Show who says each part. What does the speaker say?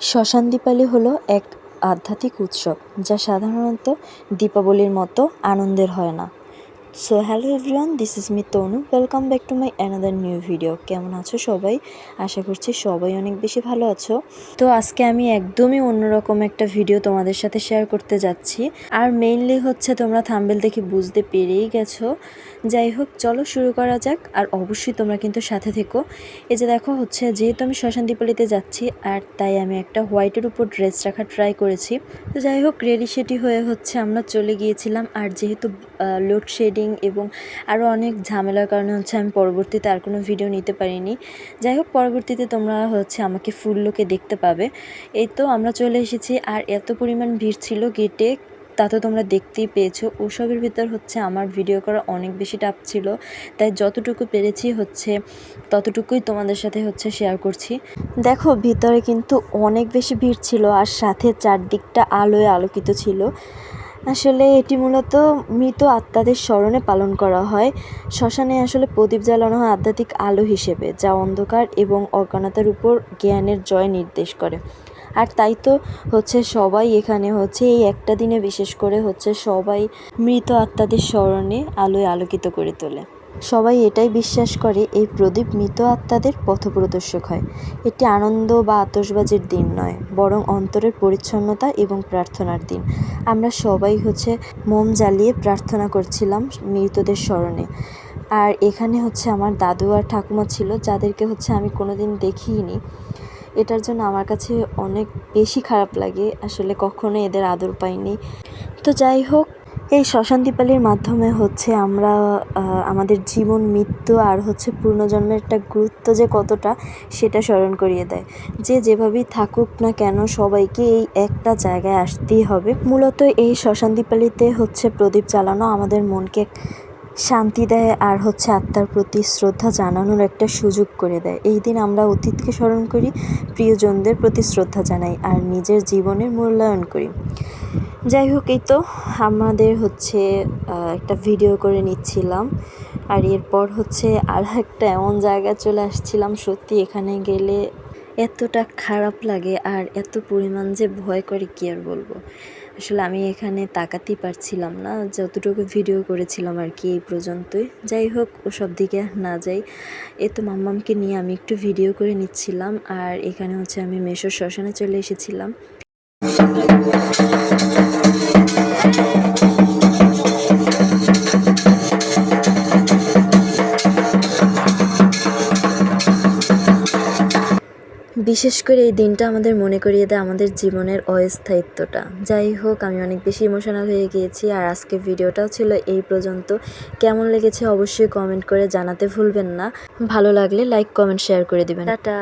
Speaker 1: শ্মশান দীপালি হলো এক আধ্যাত্মিক উৎসব যা সাধারণত দীপাবলির মতো আনন্দের হয় না। So hello everyone, this is me Tanu. Welcome back to my another new video. কেমন আছো সবাই? আশা করছি সবাই অনেক বেশি ভালো আছো। তো আজকে আমি একদমই অন্যরকম একটা ভিডিও তোমাদের সাথে শেয়ার করতে যাচ্ছি। আর মেইনলি হচ্ছে তোমরা থাম্বনেল দেখে বুঝতে পেরেই গেছো। যাই হোক, চলো শুরু করা যাক। আর অবশ্যই তোমরা কিন্তু সাথে থেকো। এই যে দেখো, হচ্ছে যেহেতু আমি শ্মশান দীপালিতে যাচ্ছি, আর তাই আমি একটা হোয়াইটের উপর ড্রেস রাখার ট্রাই করেছি। তো যাই হোক, রেডি সেডি হয়ে হচ্ছে আমরা চলে গিয়েছিলাম। আর যেহেতু লোডশেডিং এবং আরও অনেক ঝামেলার কারণে হচ্ছে আমি পরবর্তীতে আর কোনো ভিডিও নিতে পারিনি। যাই হোক, পরবর্তীতে তোমরা হচ্ছে আমাকে ফুল লুকে দেখতে পাবে। এই তো আমরা চলে এসেছি। আর এত পরিমাণ ভিড় ছিল গেটে, তা তো তোমরা দেখতেই পেয়েছো। ওসবের ভিতর হচ্ছে আমার ভিডিও করা অনেক বেশি টাফ ছিল, তাই যতটুকু পেরেছি হচ্ছে ততটুকুই তোমাদের সাথে হচ্ছে শেয়ার করছি। দেখো, ভিতরে কিন্তু অনেক বেশি ভিড় ছিল, আর সাথে চারদিকটা আলোয় আলোকিত ছিল। আসলে এটি মূলত মৃত আত্মাদের স্মরণে পালন করা হয়। শ্মশানে আসলে প্রদীপ জ্বালানো হয় আধ্যাত্মিক আলো হিসেবে, যা অন্ধকার এবং অজ্ঞানতার উপর জ্ঞানের জয় নির্দেশ করে। আর তাই তো হচ্ছে সবাই এখানে হচ্ছে এই একটা দিনে বিশেষ করে হচ্ছে সবাই মৃত আত্মাদের স্মরণে আলোয় আলোকিত করে তোলে। সবাই এটাই বিশ্বাস করে এই প্রদীপ মৃত আত্মাদের পথপ্রদর্শক হয়। এটি আনন্দ বা আতশবাজির দিন নয়, বরং অন্তরের পরিচ্ছন্নতা এবং প্রার্থনার দিন। আমরা সবাই হচ্ছে মোম জ্বালিয়ে প্রার্থনা করছিলাম মৃতদের স্মরণে। আর এখানে হচ্ছে আমার দাদু আর ঠাকুমা ছিল, যাদেরকে হচ্ছে আমি কোনোদিন দেখিইনি। এটার জন্য আমার কাছে অনেক বেশি খারাপ লাগে, আসলে কখনো এদের আদর পাইনি। তো যাই হোক, এই শ্মশান দীপালির মাধ্যমে হচ্ছে আমরা আমাদের জীবন, মৃত্যু আর হচ্ছে পূর্ণজন্মের একটা গুরুত্ব যে কতটা, সেটা স্মরণ করিয়ে দেয়। যে যেভাবেই থাকুক না কেন, সবাইকে এই একটা জায়গায় আসতেই হবে। মূলত এই শ্মশান দীপালিতে হচ্ছে প্রদীপ জ্বালানো আমাদের মনকে শান্তি দেয়, আর হচ্ছে আত্মার প্রতি শ্রদ্ধা জানানোর একটা সুযোগ করে দেয়। এই দিন আমরা অতীতকে স্মরণ করি, প্রিয়জনদের প্রতি শ্রদ্ধা জানাই, আর নিজের জীবনের মূল্যায়ন করি। যাই হোক, এই তো আমাদের হচ্ছে একটা ভিডিও করে নিচ্ছিলাম। আর এরপর হচ্ছে আর একটা এমন জায়গায় চলে আসছিলাম, সত্যি এখানে গেলে এতটা খারাপ লাগে আর এত পরিমাণ যে ভয় করে, কি আর বলবো। আসলে আমি এখানে তাকাতেই পারছিলাম না, যতটুকু ভিডিও করেছিলাম আর কি এই পর্যন্তই। যাই হোক, ওসব দিকে না যাই। এ তো মাম্মামকে নিয়ে আমি একটু ভিডিও করে নিচ্ছিলাম। আর এখানে হচ্ছে আমি মেশোর শ্মশানে চলে এসেছিলাম। বিশেষ করে এই দিনটা আমাদের মনে করিয়ে দেয় আমাদের জীবনের অস্থায়িত্বটা। যাই হোক, আমি অনেক বেশি ইমোশনাল হয়ে গিয়েছি। আর আজকে ভিডিওটাও ছিল এই পর্যন্ত। কেমন লেগেছে অবশ্যই কমেন্ট করে জানাতে ভুলবেন না। ভালো লাগলে লাইক, কমেন্ট, শেয়ার করে দিবেন। টাটা।